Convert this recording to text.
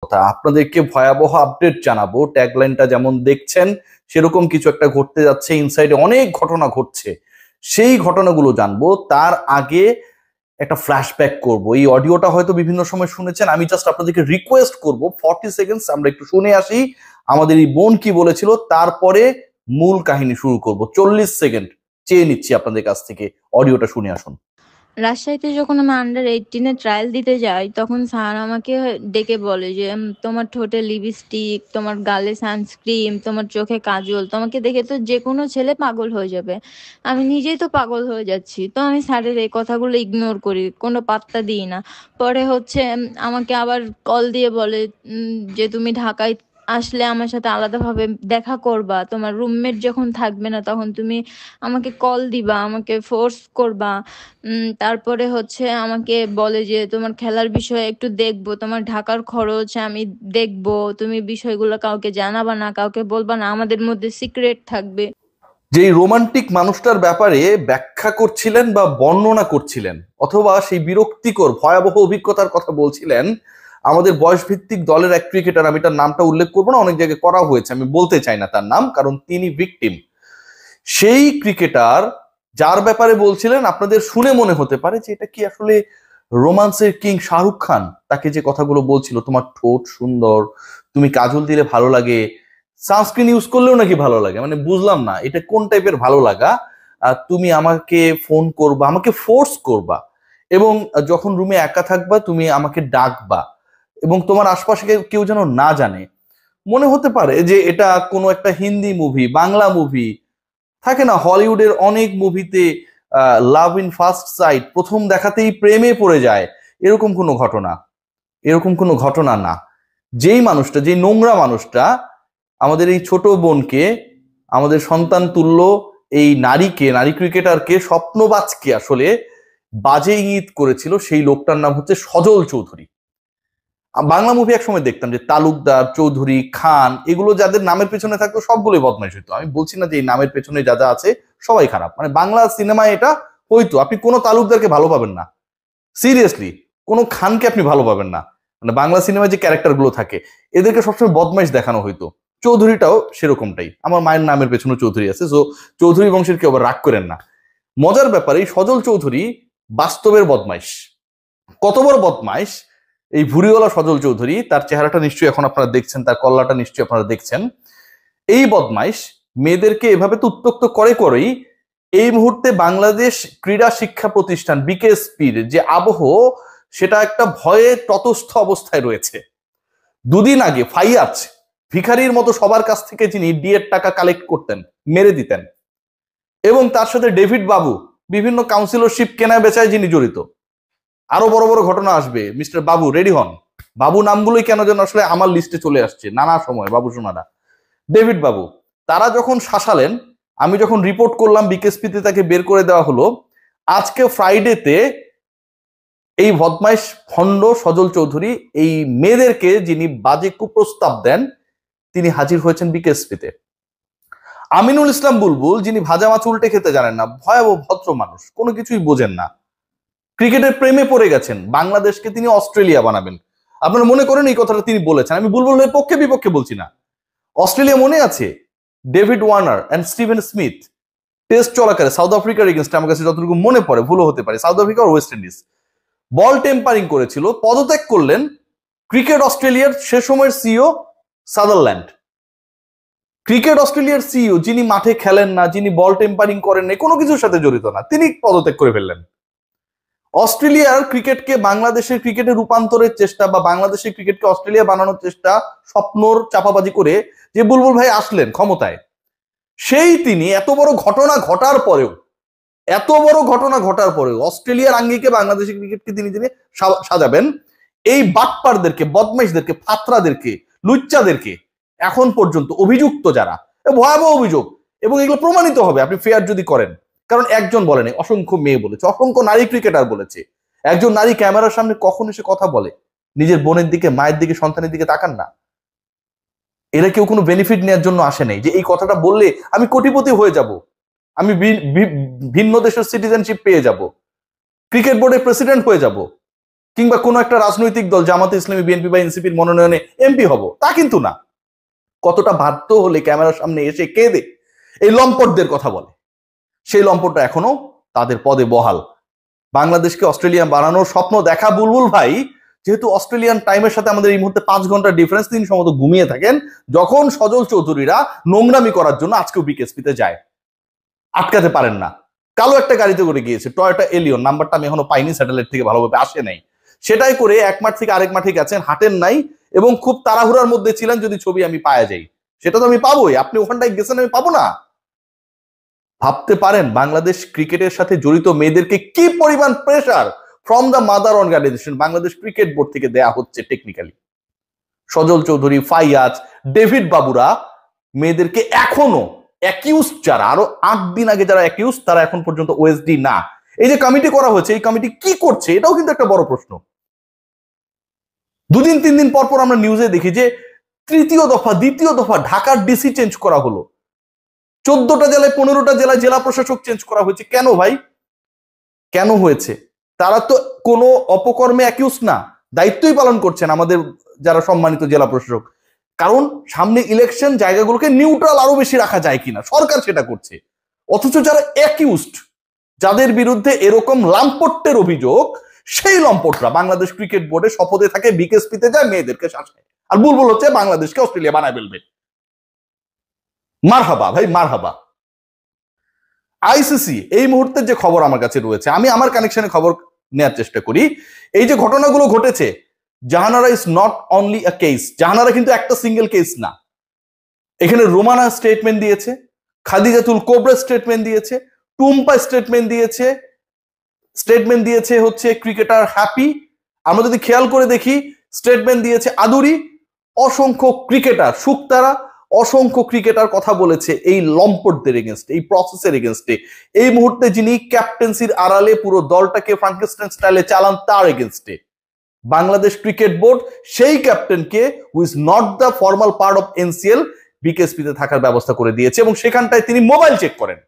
কথা, আপনাদেরকে ভয়াবহ আপডেট জানাবো। ট্যাগলাইনটা যেমন দেখছেন সেরকম কিছু একটা ঘটতে যাচ্ছে, ইনসাইডে অনেক ঘটনা ঘটছে, সেই ঘটনাগুলো জানবো। তার আগে একটা ফ্ল্যাশব্যাক করব। এই অডিওটা হয়তো বিভিন্ন সময় শুনেছেন, আমি জাস্ট আপনাদেরকে রিকোয়েস্ট করব 40 সেকেন্ডস আমরা একটু শুনে আসি আমাদের এই বোন কি বলেছিল, তারপরে মূল কাহিনী শুরু করব। 40 সেকেন্ড চেয়ে নিচ্ছি আপনাদের কাছ থেকে, অডিওটা শুনে আসুন। রাজশাহীতে যখন আমি আন্ডার 18-এ ট্রায়াল দিতে যাই, তখন স্যার আমাকে ডেকে বলে যে তোমার ঠোঁটে লিপস্টিক, তোমার গালে সানস্ক্রিন, তোমার চোখে কাজল, তোমাকে দেখে তো যে কোনো ছেলে পাগল হয়ে যাবে। আমি নিজেই তো পাগল হয়ে যাচ্ছি, তো আমি স্যারের এই কথাগুলো ইগনোর করি, কোনো পাত্তা দিই না। পরে হচ্ছে আমাকে আবার কল দিয়ে বলে যে তুমি ঢাকায় আসলে আমার সাথে আলাদাভাবে দেখা করবা, তোমার রুমমেট যখন থাকবে না তখন তুমি আমাকে কল দিবা, আমাকে ফোর্স করবা। তারপরে হচ্ছে আমাকে বলে যে তোমার খেলার বিষয়ে একটু দেখবো, তোমার ঢাকার খরচ আমি দেখবো, তুমি বিষয়গুলো কাউকে জানাবা না, কাউকে বলবা না, আমাদের মধ্যে সিক্রেট থাকবে। যে রোমান্টিক মানুষটার ব্যাপারে ব্যাখ্যা করছিলেন বা বর্ণনা করছিলেন, অথবা সেই বিরক্তিকর ভয়াবহ অভিজ্ঞতার কথা বলছিলেন আমাদের বয়সভিত্তিক দলের এক ক্রিকেটার, আমি তার নামটা উল্লেখ করবো না, অনেক জায়গায় করা হয়েছে, আমি বলতে চাই না তার নাম, কারণ তিনি ভিকটিম। সেই ক্রিকেটার যার ব্যাপারে বলছিলেন, আপনাদের শুনে মনে হতে পারে যে এটা কি আসলে রোমান্সের কিং শাহরুখ খান তাকে যে কথাগুলো বলছিল, তোমার ঠোঁট সুন্দর, তুমি কাজল দিলে ভালো লাগে, সানস্ক্রিন ইউজ করলেও নাকি ভালো লাগে, মানে বুঝলাম না এটা কোন টাইপের ভালো লাগা। তুমি আমাকে ফোন করবা, আমাকে ফোর্স করবা, এবং যখন রুমে একা থাকবা তুমি আমাকে ডাকবা, এবং তোমার আশপাশে কেউ যেন না জানে। মনে হতে পারে যে এটা কোনো একটা হিন্দি মুভি, বাংলা মুভি, থাকে না হলিউডের অনেক মুভিতে লাভ ইন ফার্স্ট সাইট, প্রথম দেখাতেই প্রেমে পড়ে যায়, এরকম কোনো ঘটনা, এরকম কোনো ঘটনা না। যেই মানুষটা, যেই নোংরা মানুষটা আমাদের এই ছোট বোনকে, আমাদের সন্তান তুল্য এই নারীকে, নারী ক্রিকেটারকে, স্বপ্নবাজকে আসলে বাজে ইঙ্গিত করেছিল, সেই লোকটার নাম হচ্ছে সজল চৌধুরী। বাংলা মুভি এক সময় দেখতাম যে তালুকদার, চৌধুরী, খান, এগুলো যাদের নামের পেছনে থাকতো সবগুলোই বদমাইশ হইতো। আমি বলছি না যে এই নামের পেছনে যা যা আছে সবাই খারাপ, মানে বাংলা সিনেমায় এটা হইতো। আপনি কোনো তালুকদারকে ভালো পাবেন না, সিরিয়াসলি কোনো খানকে আপনি ভালো পাবেন না, মানে বাংলা সিনেমায় যে ক্যারেক্টার গুলো থাকে এদেরকে সবসময় বদমাইশ দেখানো হইতো। চৌধুরীটাও সেরকমটাই, আমার মায়ের নামের পেছনে চৌধুরী আছে, সো চৌধুরী বংশের কেউ আবার রাগ করেন না। মজার ব্যাপার, এই সজল চৌধুরী বাস্তবের বদমাইশ। কত বড় বদমাইশ এই ভুরিওয়ালা সজল চৌধুরী, তার চেহারাটা নিশ্চয়ই এখন আপনারা দেখছেন, তার কল্লাটা নিশ্চয়ই আপনারা দেখছেন। এই বদমাইশ মেয়েদেরকে এভাবে তো উত্ত্যক্ত করেই এই মুহূর্তে বাংলাদেশ ক্রীড়া শিক্ষা প্রতিষ্ঠান বিকেএসপির যে আবহ, সেটা একটা ভয়ে ততস্থ অবস্থায় রয়েছে। দুদিন আগে ফাইয়াজ, ভিখারির মতো সবার কাছ থেকে যিনি ডিএর টাকা কালেক্ট করতেন, মেরে দিতেন, এবং তার সাথে ডেভিড বাবু, বিভিন্ন কাউন্সিলরশিপ কেনা বেচায় যিনি জড়িত। আরো বড় বড় ঘটনা আসবে, মিস্টার বাবু রেডি হন। বাবু নামগুলোই কেন যেন আসলে আমার লিস্টে চলে আসছে নানা সময়, বাবু সোনারা, ডেভিড বাবু, তারা যখন শাসালেন, আমি যখন রিপোর্ট করলাম বিকেএসপিতে তাকে বের করে দেওয়া হলো। আজকে ফ্রাইডেতে এই বদমাইশ ভণ্ড সজল চৌধুরী এই মেয়েদেরকে যিনি বাজে কুপ্রস্তাব দেন, তিনি হাজির হয়েছেন বিকেএসপিতে। আমিনুল ইসলাম বুলবুল, যিনি ভাজা মাছ উল্টে খেতে জানেন না, ভয়াবহ ভদ্র মানুষ, কোনো কিছুই বোঝেন না, ক্রিকেটের প্রেমে পড়ে গেছেন, বাংলাদেশকে তিনি অস্ট্রেলিয়া বানাবেন। আপনারা মনে করেন এই কথাটা তিনি বলেছেন, আমি বুলবুলের পক্ষে বিপক্ষে বলছি না। অস্ট্রেলিয়া মনে আছে David Warner and Steven Smith test চলাকালে সাউথ আফ্রিকার এগেনস্টে, আমার কাছে যতটুকু মনে পড়ে, ভুলও হতে পারে, সাউথ আফ্রিকা আর ওয়েস্ট ইন্ডিজ, বল টেম্পারিং করেছিল, পদত্যাগ করলেন ক্রিকেট অস্ট্রেলিয়ার সে সময়ের সিইও সাদারল্যান্ড। ক্রিকেট অস্ট্রেলিয়ার সিইও, যিনি মাঠে খেলেন না, যিনি বল টেম্পারিং করেন না, কোনো কিছুর সাথে জড়িত না, তিনি পদত্যাগ করে ফেললেন। অস্ট্রেলিয়ার ক্রিকেটকে বাংলাদেশের ক্রিকেটে রূপান্তরের চেষ্টা বা বাংলাদেশের ক্রিকেটকে অস্ট্রেলিয়া বানানোর চেষ্টা, স্বপ্নর চাপাবাজি করে যে বুলবুল ভাই আসলেন ক্ষমতায়, সেই তিনি এত বড় ঘটনা ঘটার পরেও, এত বড় ঘটনা ঘটার পরেও অস্ট্রেলিয়ার আঙ্গিকে বাংলাদেশের ক্রিকেটকে তিনি তিনি সাজাবেন, এই বাটপারদেরকে, বদমাইশদেরকে, ফাত্রাদেরকে, লুচ্চাদেরকে এখন পর্যন্ত অভিযুক্ত যারা, ভয়াবহ অভিযোগ, এবং এগুলো প্রমাণিত হবে আপনি ফেয়ার যদি করেন। কারণ একজন বলেনি, অসংখ্য মেয়ে বলেছে, অসংখ্য নারী ক্রিকেটার বলেছে। একজন নারী ক্যামেরার সামনে কখন এসে কথা বলে, নিজের বোনের দিকে, মায়ের দিকে, সন্তানের দিকে তাকান না। এরা কেউ কোনো বেনিফিট নেওয়ার জন্য আসে নাই যে এই কথাটা বললে আমি কোটিপতি হয়ে যাব, আমি ভিন্ন দেশের সিটিজেনশিপ পেয়ে যাব, ক্রিকেট বোর্ডের প্রেসিডেন্ট হয়ে যাব। কিংবা কোনো একটা রাজনৈতিক দল জামাতে ইসলামী, বিএনপি বা এনসিপির মনোনয়নে এমপি হব, তা কিন্তু না। কতটা বাধ্য হলে ক্যামেরার সামনে এসে কেঁদে এই লম্পটদের কথা বলে, সেই লম্পটটা এখনো তাদের পদে বহাল। বাংলাদেশকে অস্ট্রেলিয়া বানানোর স্বপ্ন দেখা বুলবুল ভাই, যেহেতু অস্ট্রেলিয়ান টাইমের সাথে আমাদের এই মুহূর্তে 5 ঘন্টা ডিফারেন্স, তিনি সম্ভবত ঘুমিয়ে থাকেন যখন সজল চৌধুরীরা নোংরামি করার জন্য আজকেও বিকেএসপিতে যায়। আটকাতে পারেন না। কালো একটা গাড়িতে করে গিয়েছে, টয়োটা এলিয়ন, নাম্বারটা আমি এখনো পাইনি, স্যাটেলাইট থেকে ভালোভাবে আসে নাই। সেটাই করে এক মাঠ থেকে আরেক মাঠে গেছেন, হাঁটেন নাই এবং খুব তাড়াহুড়ার মধ্যে ছিলেন যদি ছবি আমি পাওয়া যাই। সেটা তো আমি পাবোই, আপনি ওখানটায় গেছেন আমি পাবো না? ভাবতে পারেন বাংলাদেশ ক্রিকেটের সাথে জড়িত মেয়েদেরকে কি পরিমাণ pressure from the mother organisation Bangladesh cricket board থেকে দেয়া হচ্ছে। টেকনিক্যালি সজল চৌধুরী, ফাইয়াজ, ডেভিড বাবুরা মেয়েদেরকে এখনো অ্যাকিউজ, যারা আরো 8 দিন আগে যারা অ্যাকিউজ, তারা এখন পর্যন্ত ওএসডি না। এই যে কমিটি করা হয়েছে, এই কমিটি কি করছে, এটাও কিন্তু একটা বড় প্রশ্ন। 2 দিন 3 দিন পর পর আমরা নিউজে দেখি যে তৃতীয় দফা, দ্বিতীয় দফা ঢাকার ডিসি চেঞ্জ করা হলো, 14টা জেলায় 15টা জেলায় জেলা প্রশাসক চেঞ্জ করা হয়েছে। কেন ভাই, কেন হয়েছে? তারা তো কোনো অপকর্মে অ্যাকিউজ না, দায়িত্বই পালন করছেন আমাদের যারা সম্মানিত জেলা প্রশাসক। কারণ সামনে ইলেকশন, জায়গাগুলোকে নিউট্রাল আরো বেশি রাখা যায় কিনা, সরকার সেটা করছে। অথচ যারা অ্যাকিউজড, যাদের বিরুদ্ধে এরকম লাম্পট্যের অভিযোগ, সেই লম্পটরা বাংলাদেশ ক্রিকেট বোর্ডে শপথে থাকে, বিকেএসপিতে যায়, মেয়েদেরকে শাসায়, আর বুলবুল হচ্ছে বাংলাদেশকে অস্ট্রেলিয়া বানায় ফেলবে। মারহাবা ভাই, মারহাবা। আইসিসি এই মুহূর্তের যে খবর আমার কাছে রয়েছে, আমি আমার কানেকশনে খবর নেওয়ার চেষ্টা করি। এই যে ঘটনাগুলো ঘটেছে, Jahanara is not only a case. Jahanara কিন্তু একটা সিঙ্গেল কেস না। এখানে রোমানা স্টেটমেন্ট দিয়েছে, খাদিজাতুল কোবরা স্টেটমেন্ট দিয়েছে, টুম্পা স্টেটমেন্ট দিয়েছে, হচ্ছে ক্রিকেটার হ্যাপি। আমরা যদি খেয়াল করে দেখি, স্টেটমেন্ট দিয়েছে আদুরি, অসংখ্য ক্রিকেটার, শুকতারা, অসংখ্য ক্রিকেটার কথা বলেছে এই লম্পটদের এগেনস্টে, এই প্রসেসের এগেনস্টে। এই মুহূর্তে যিনি ক্যাপ্টেন্সির আড়ালে পুরো দলটাকে ফ্রাঙ্কেনস্টাইন স্টাইলে চালান, তার এগেনস্টে বাংলাদেশ ক্রিকেট বোর্ড সেই ক্যাপ্টেনকে, who is not the formal part of NCL, বিকেএসপিতে থাকার ব্যবস্থা করে দিয়েছে এবং সেখানটায় তিনি মোবাইল চেক করেন।